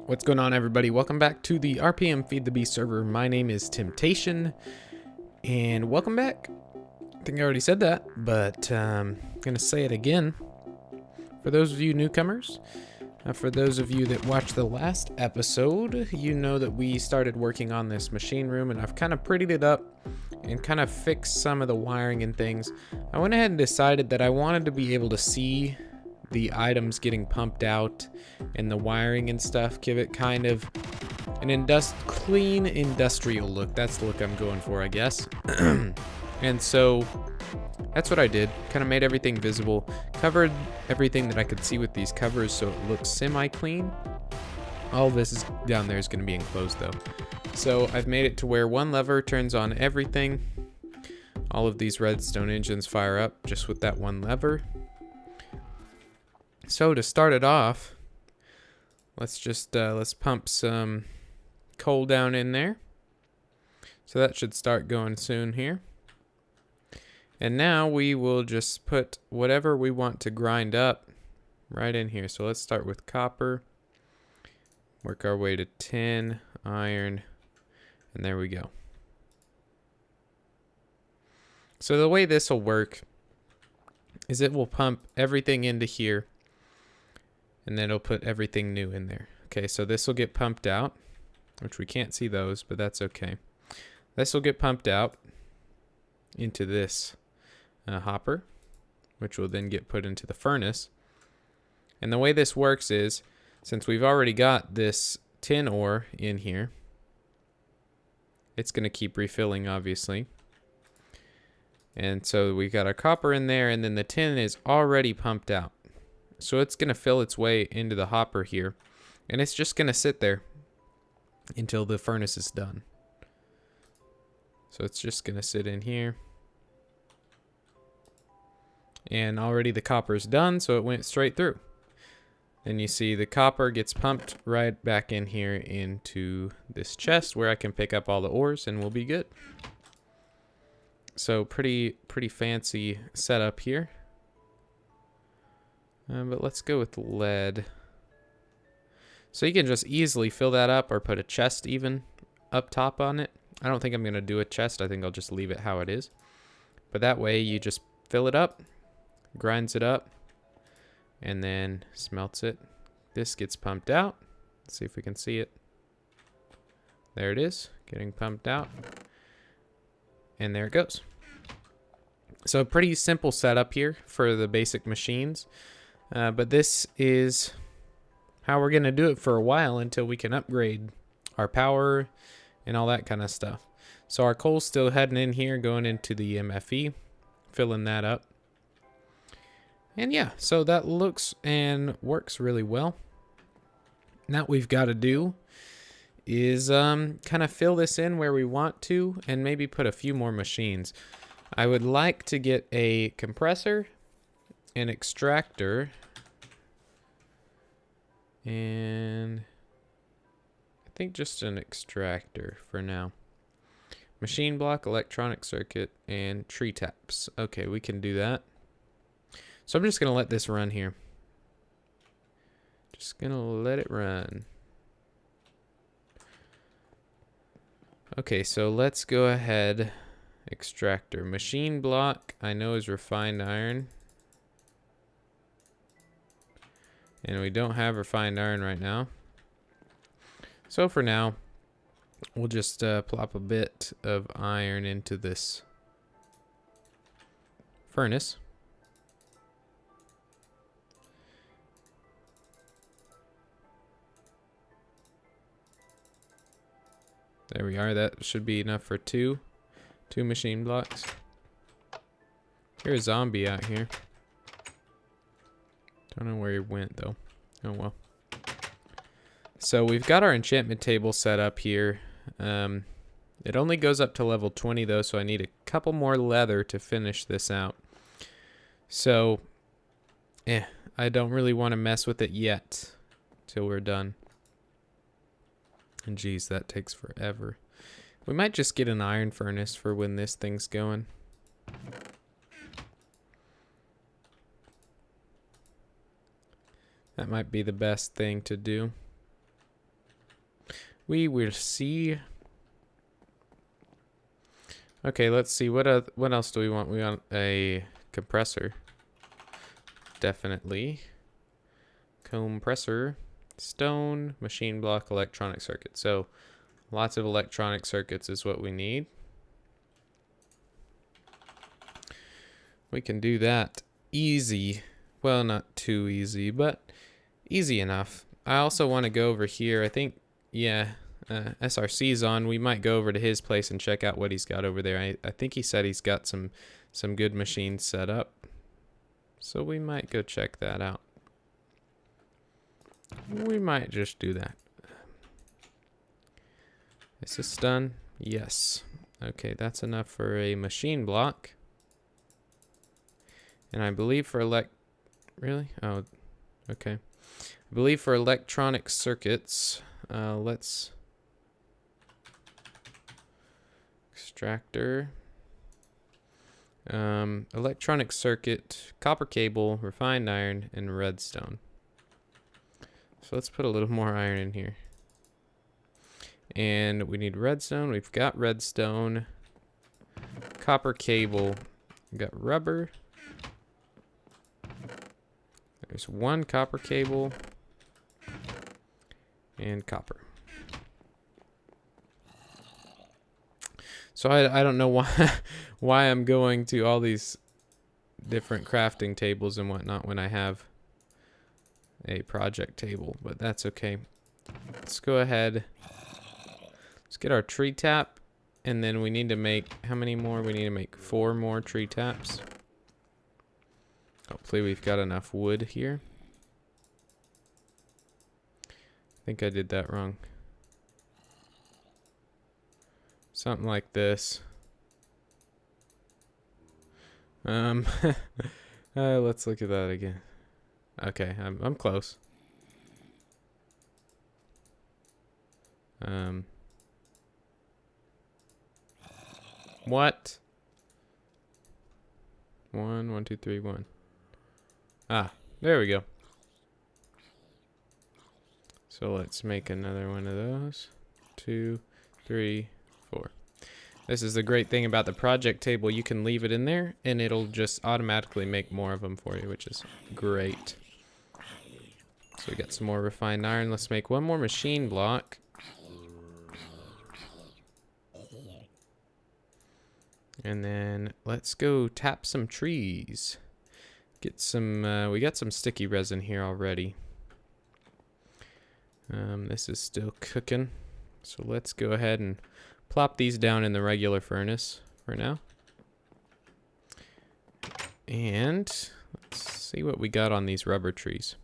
What's going on, everybody? Welcome back to the RPM Feed the Beast server. My name is Temptation, and welcome back. I think I already said that, but I'm gonna say it again. For those of you newcomers, for those of you that watched the last episode, you know that we started working on this machine room, and I've kind of prettied it up and kind of fixed some of the wiring and things. I went ahead and decided that I wanted to be able to see the items getting pumped out and the wiring and stuff, give it kind of an clean industrial look. That's the look I'm going for, I guess. And so that's what I did. Kind of made everything visible, covered everything that I could see with these covers so it looks semi-clean. All this is down there is going to be enclosed though. So I've made it to where one lever turns on everything. All of these redstone engines fire up just with that one lever. So to start it off, let's pump some coal down in there. So that should start going soon here. And now we will just put whatever we want to grind up right in here. So let's start with copper, work our way to tin, iron, and there we go. So the way this will work is it will pump everything into here, and then it'll put everything new in there. Okay, so this will get pumped out, which we can't see those, but that's okay. This will get pumped out into this hopper, which will then get put into the furnace. And the way this works is, since we've already got this tin ore in here, it's going to keep refilling, obviously. And so we've got our copper in there, and then the tin is already pumped out. So it's going to fill its way into the hopper here, and it's just going to sit there until the furnace is done. So it's just going to sit in here. And already the copper is done, so it went straight through. And you see the copper gets pumped right back in here into this chest where I can pick up all the ores and we'll be good. So pretty fancy setup here. But let's go with lead. So you can just easily fill that up or put a chest even up top on it. I don't think I'm going to do a chest. I think I'll just leave it how it is. But that way you just fill it up, grinds it up, and then smelts it. This gets pumped out. Let's see if we can see it. There it is, getting pumped out. And there it goes. So a pretty simple setup here for the basic machines. But this is how we're going to do it for a while until we can upgrade our power and all that kind of stuff. So our coal's still heading in here, going into the MFE, filling that up. And yeah, so that looks and works really well. Now what we've got to do is kind of fill this in where we want to and maybe put a few more machines. I would like to get a compressor, an extractor, and I think just an extractor for now. Machine block, electronic circuit, and tree taps. Okay, we can do that. So I'm just going to let this run here. Just going to let it run. Okay, so let's go ahead. Extractor. Machine block, I know, is refined iron. And we don't have refined iron right now. So for now, we'll just plop a bit of iron into this furnace. There we are. That should be enough for two machine blocks. Here's a zombie out here. Don't know where he went though. Oh well. So we've got our enchantment table set up here. It only goes up to level 20 though, so I need a couple more leather to finish this out. So, I don't really want to mess with it yet till we're done. And geez, that takes forever. We might just get an iron furnace for when this thing's going. That might be the best thing to do. We will see. Okay, let's see. What else do we want? We want a compressor. Definitely. Compressor. Stone. Machine block. Electronic circuit. So lots of electronic circuits is what we need. We can do that easy. Well, not too easy, but easy enough. I also want to go over here. I think, yeah, SRC's on. We might go over to his place and check out what he's got over there. I think he said he's got some good machines set up. So we might go check that out. We might just do that. Is this done? Yes. Okay, that's enough for a machine block. And I believe for really? Oh, okay. I believe for electronic circuits, let's extractor, electronic circuit, copper cable, refined iron, and redstone. So let's put a little more iron in here. And we need redstone. We've got redstone, copper cable, we've got rubber. There's one copper cable and copper. So I don't know why I'm going to all these different crafting tables and whatnot when I have a project table, but that's okay. Let's go ahead. Let's get our tree tap, and then we need to make, how many more? We need to make 4 more tree taps. Hopefully we've got enough wood here. I think I did that wrong. Something like this. Let's look at that again. Okay, I'm close. What? 1, 2, 3, 1. Ah, there we go. So let's make another one of those. 2, 3, 4. This is the great thing about the project table. You can leave it in there and it'll just automatically make more of them for you, which is great. So we got some more refined iron. Let's make one more machine block. And then let's go tap some trees. Get some, we got some sticky resin here already. This is still cooking. So let's go ahead and plop these down in the regular furnace for now. And let's see what we got on these rubber trees.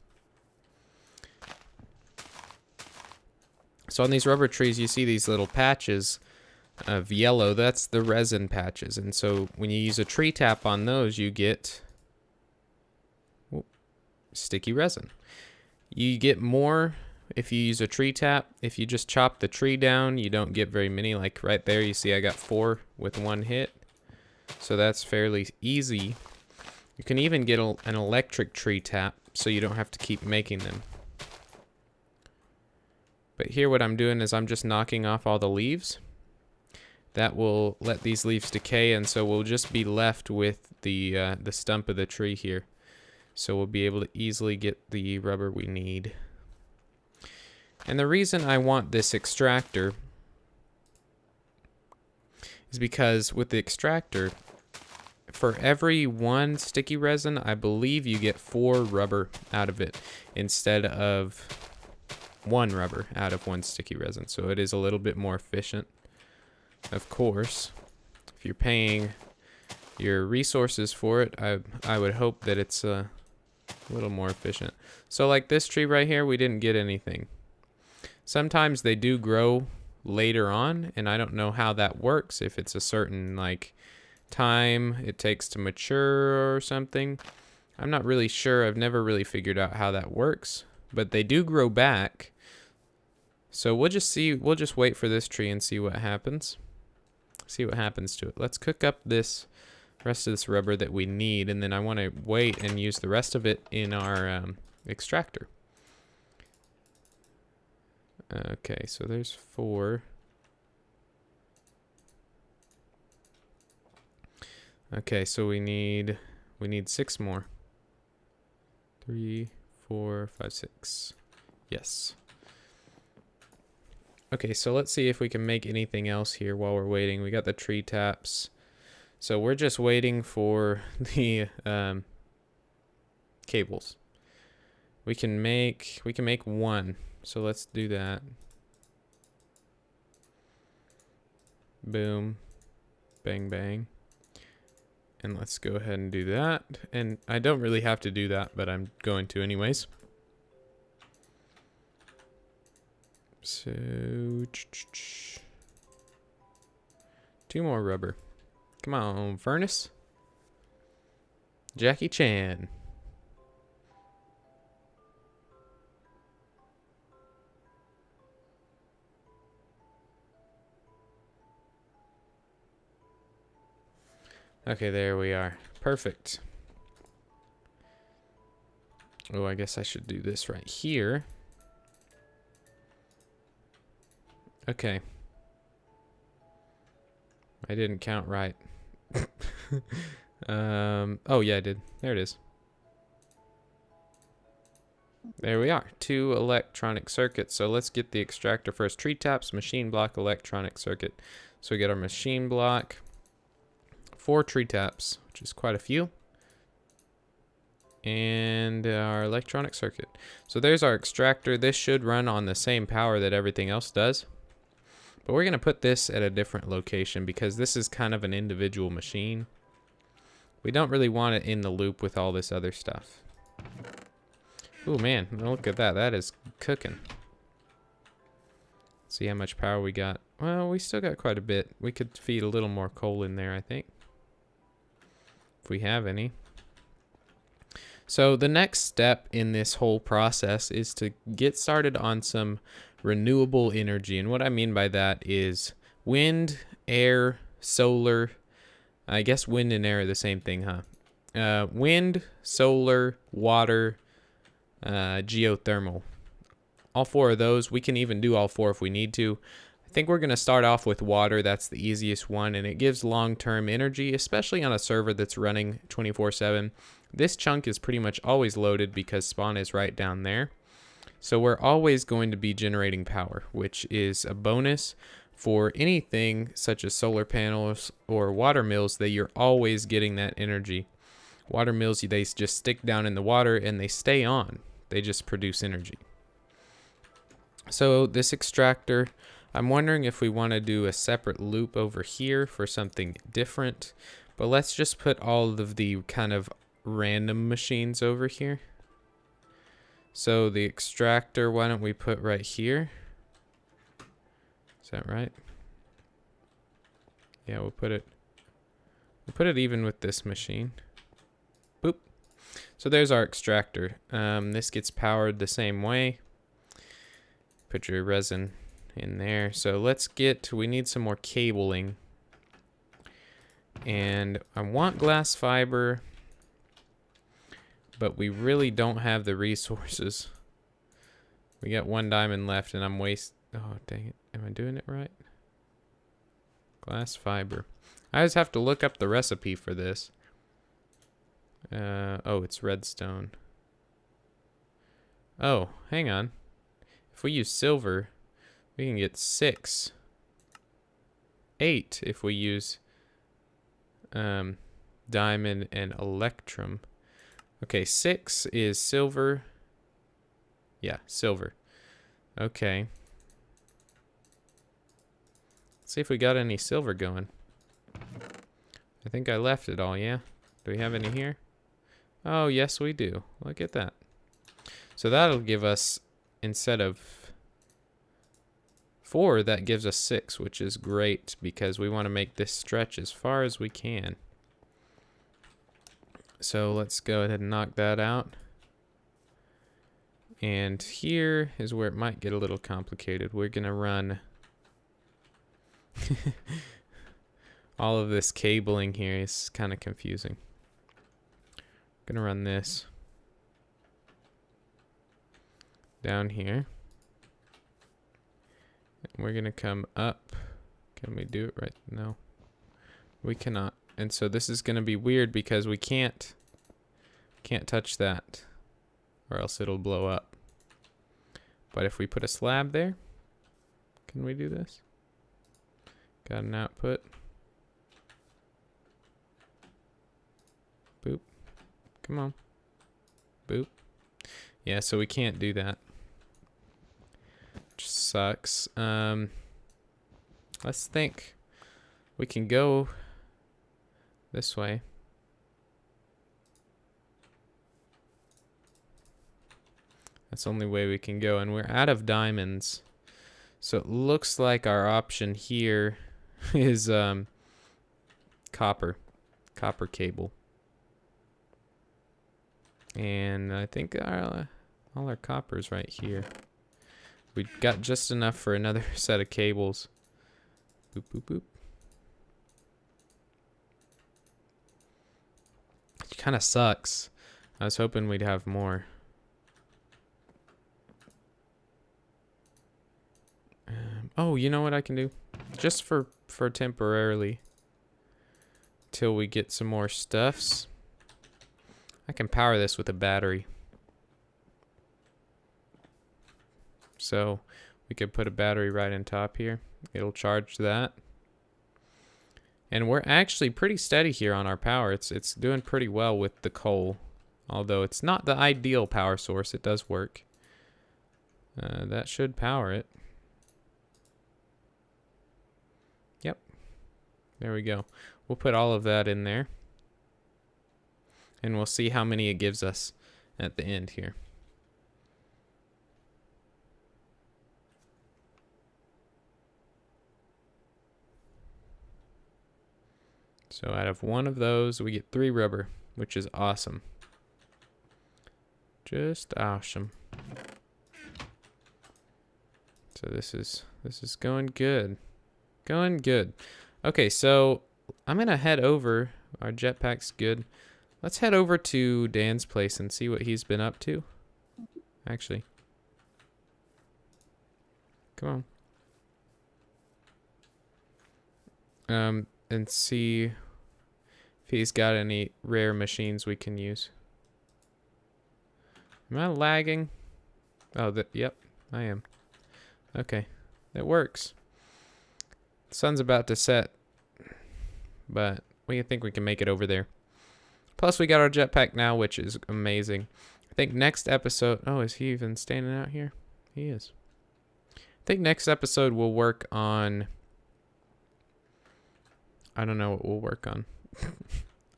So on these rubber trees, you see these little patches of yellow. That's the resin patches. And so when you use a tree tap on those, you get sticky resin. You get more if you use a tree tap. If you just chop the tree down, you don't get very many. Like right there, you see I got 4 with 1 hit. So that's fairly easy. You can even get an electric tree tap, so you don't have to keep making them. But here what I'm doing is I'm just knocking off all the leaves. That will let these leaves decay, and so we'll just be left with the stump of the tree here. So we'll be able to easily get the rubber we need. And the reason I want this extractor is because with the extractor, for every 1 sticky resin, I believe you get 4 rubber out of it instead of 1 rubber out of 1 sticky resin. So it is a little bit more efficient. Of course, if you're paying your resources for it, I would hope that it's a little more efficient. So like this tree right here, we didn't get anything. Sometimes they do grow later on, and I don't know how that works, if it's a certain like time it takes to mature or something. I'm not really sure. I've never really figured out how that works, but they do grow back. So we'll just see, we'll just wait for this tree and see what happens. See what happens to it. Let's cook up this rest of this rubber that we need, and then I want to wait and use the rest of it in our extractor. Okay, so there's 4. Okay, so we need 6 more. 3, 4, 5, 6. Yes. Okay, so let's see if we can make anything else here while we're waiting. We got the tree taps. So we're just waiting for the cables. We can make 1. So let's do that. Boom. Bang bang. And let's go ahead and do that. And I don't really have to do that, but I'm going to anyways. So 2 more rubber. Come on, furnace. Jackie Chan. Okay, there we are. Perfect. Oh, I guess I should do this right here. Okay. I didn't count right. Oh yeah, I did. There it is. There we are. 2 electronic circuits. So let's get the extractor first. Tree taps, machine block, electronic circuit. So we get our machine block. 4 tree taps, which is quite a few. And our electronic circuit. So there's our extractor. This should run on the same power that everything else does. But we're going to put this at a different location because this is kind of an individual machine. We don't really want it in the loop with all this other stuff. Oh man, look at that. That is cooking. See how much power we got. Well, we still got quite a bit. We could feed a little more coal in there, I think. If we have any. So the next step in this whole process is to get started on some renewable energy. And what I mean by that is wind, air, solar. I guess wind and air are the same thing, huh? Wind, solar, water, geothermal. All 4 of those. We can even do all 4 if we need to. I think we're going to start off with water. That's the easiest one, and it gives long-term energy, especially on a server that's running 24/7. This chunk is pretty much always loaded because spawn is right down there. So we're always going to be generating power, which is a bonus for anything such as solar panels or water mills, that you're always getting that energy. Water mills, they just stick down in the water and they stay on. They just produce energy. So this extractor, I'm wondering if we want to do a separate loop over here for something different. But let's just put all of the kind of random machines over here. So the extractor, why don't we put right here? Is that right? Yeah, we'll put it even with this machine. Boop. So there's our extractor. This gets powered the same way. Put your resin in there. So we need some more cabling. And I want glass fiber, but we really don't have the resources. We got 1 diamond left and I'm oh, dang it. Am I doing it right? Glass fiber. I always have to look up the recipe for this. Oh, it's redstone. Oh, hang on. If we use silver, we can get 6. 8 if we use diamond and electrum. Okay, 6 is silver. Yeah, silver. Okay. Let's see if we got any silver going. I think I left it all, yeah? Do we have any here? Oh, yes, we do. Look at that. So that'll give us, instead of 4, that gives us 6, which is great because we want to make this stretch as far as we can. So let's go ahead and knock that out. And here is where it might get a little complicated. We're going to run all of this cabling here. Is kind of confusing. I'm going to run this down here. And we're gonna come up. Can we do it right? No, we cannot. And so this is gonna be weird because we can't touch that, or else it'll blow up. But if we put a slab there, can we do this? Got an output. Boop. Come on. Boop. Yeah, so we can't do that. Which sucks. Let's think. We can go this way. That's the only way we can go, and we're out of diamonds. So it looks like our option here is copper cable. And I think all our copper's right here. We got just enough for another set of cables. Boop, boop, boop. It kind of sucks. I was hoping we'd have more. Oh, you know what I can do? Just for temporarily. Till we get some more stuffs. I can power this with a battery. So we could put a battery right on top here. It'll charge that. And we're actually pretty steady here on our power. It's doing pretty well with the coal. Although it's not the ideal power source, it does work. That should power it. Yep. There we go. We'll put all of that in there. And we'll see how many it gives us at the end here. So out of one of those, we get 3 rubber, which is awesome. Just awesome. So this is going good. Going good. Okay, so I'm gonna head over. Our jetpack's good. Let's head over to Dan's place and see what he's been up to. Actually. Come on. And see if he's got any rare machines we can use. Am I lagging? Oh, yep, I am. Okay, that works. The sun's about to set, but we think we can make it over there. Plus, we got our jetpack now, which is amazing. I think next episode... Oh, is he even standing out here? He is. I think next episode we'll work on... I don't know what we'll work on.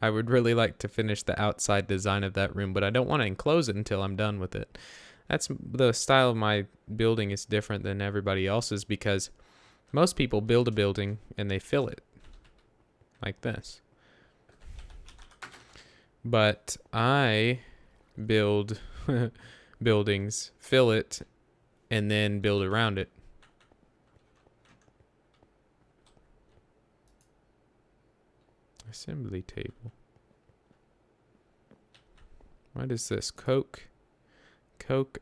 I would really like to finish the outside design of that room, but I don't want to enclose it until I'm done with it. That's the style of my building is different than everybody else's because most people build a building and they fill it like this. But I build buildings, fill it, and then build around it. Assembly table. What is this? Coke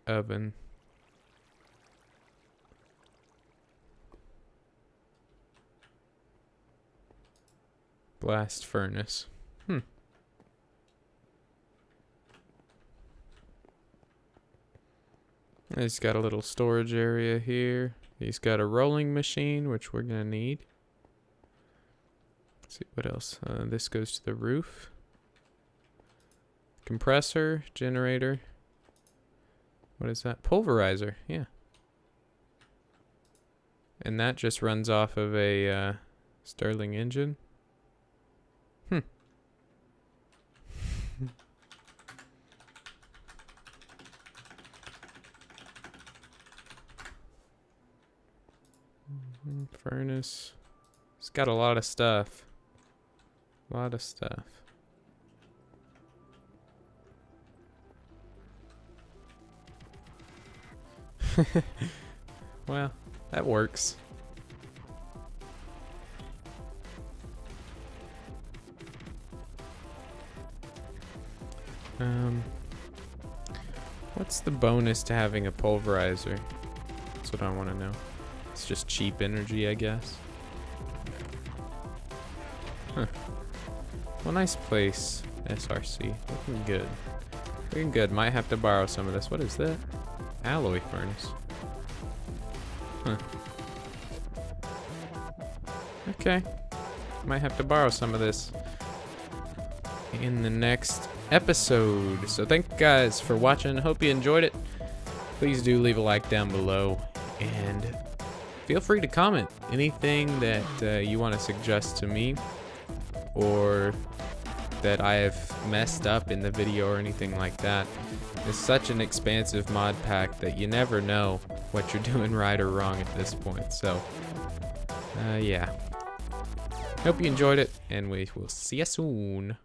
oven. Blast furnace. He's got a little storage area here. He's got a rolling machine, which we're gonna need. Let's see what else. This goes to the roof. Compressor, generator. What is that? Pulverizer, yeah. And that just runs off of a Stirling engine. Furnace. It's got a lot of stuff. A lot of stuff. Well, that works. What's the bonus to having a pulverizer? That's what I want to know. It's just cheap energy, I guess. Huh. Well, nice place. SRC. Looking good. Looking good. Might have to borrow some of this. What is that? Alloy furnace. Huh. Okay. Might have to borrow some of this in the next episode. So thank you guys for watching. Hope you enjoyed it. Please do leave a like down below. And feel free to comment anything that you want to suggest to me, or that I have messed up in the video or anything like that. It's such an expansive mod pack that you never know what you're doing right or wrong at this point. So, yeah. Hope you enjoyed it, and we will see you soon.